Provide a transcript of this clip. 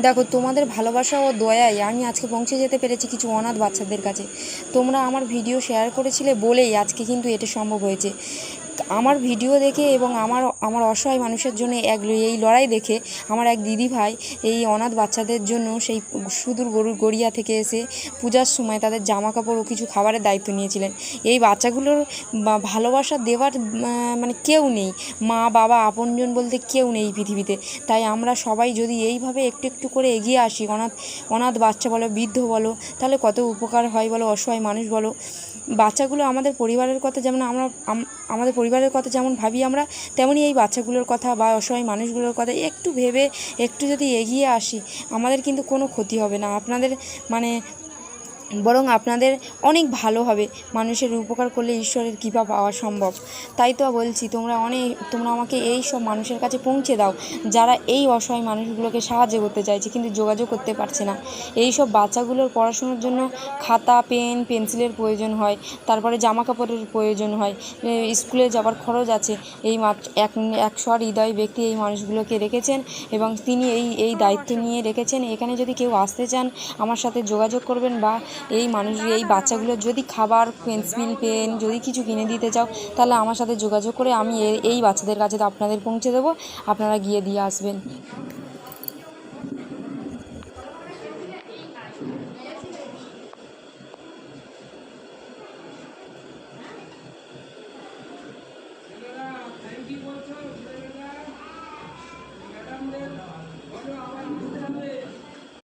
দেখো, তোমাদের ভালোবাসা ও দয়ায় আমি আজকে পৌঁছে যেতে পেরেছি কিছু অনাথ বাচ্চাদের কাছে। তোমরা আমার ভিডিও শেয়ার করেছিলে বলেই আজকে কিন্তু এটা সম্ভব হয়েছে। আমার ভিডিও দেখে এবং আমার আমার অসহায় মানুষের জন্য এই লড়াই দেখে আমার এক দিদিভাই এই অনাথ বাচ্চাদের জন্য সেই সুদূর গড়িয়া থেকে এসে পূজার সময় তাদের জামা কাপড় ও কিছু খাবারের দায়িত্ব নিয়েছিলেন। এই বাচ্চাগুলোর ভালোবাসা দেওয়ার মানে কেউ নেই, মা বাবা আপনজন বলতে কেউ নেই এই পৃথিবীতে। তাই আমরা সবাই যদি এইভাবে একটু একটু করে এগিয়ে আসি, অনাথ অনাথ বাচ্চা বলো, বৃদ্ধ বলো, তাহলে কত উপকার হয় বলো, অসহায় মানুষ বলো। বাচ্চাগুলো আমাদের পরিবারের কথা যেমন আমাদের পরিবারের কথা যেমন ভাবি আমরা, তেমনই এই বাচ্চাগুলোর কথা বা অসহায় মানুষগুলোর কথা একটু ভেবে একটু যদি এগিয়ে আসি, আমাদের কিন্তু কোনো ক্ষতি হবে না, আপনাদের মানে বরং আপনাদের অনেক ভালো হবে। মানুষের উপকার করলে ঈশ্বরের কৃপা পাওয়া সম্ভব। তাই তো বলছি, তোমরা আমাকে এই সব মানুষের কাছে পৌঁছে দাও যারা এই অসহায় মানুষগুলোকে সাহায্য করতে চাইছে কিন্তু যোগাযোগ করতে পারছে না। এই সব বাচ্চাগুলোর পড়াশোনার জন্য খাতা, পেন, পেন্সিলের প্রয়োজন হয়, তারপরে জামা কাপড়ের প্রয়োজন হয়, স্কুলে যাওয়ার খরচ আছে। এই এক হৃদয় ব্যক্তি এই মানুষগুলোকে রেখেছেন এবং তিনি এই দায়িত্ব নিয়ে রেখেছেন। এখানে যদি কেউ আসতে চান আমার সাথে যোগাযোগ করবেন, বা এই বাচ্চাগুলোর যদি খাবার, পেন্সিল, পেন যদি কিছু কিনে দিতে চাও তাহলে আমার সাথে যোগাযোগ করে আমি এই বাচ্চাদের কাছে আপনাদের পৌঁছে দেবো, আপনারা গিয়ে দিয়ে আসবেন।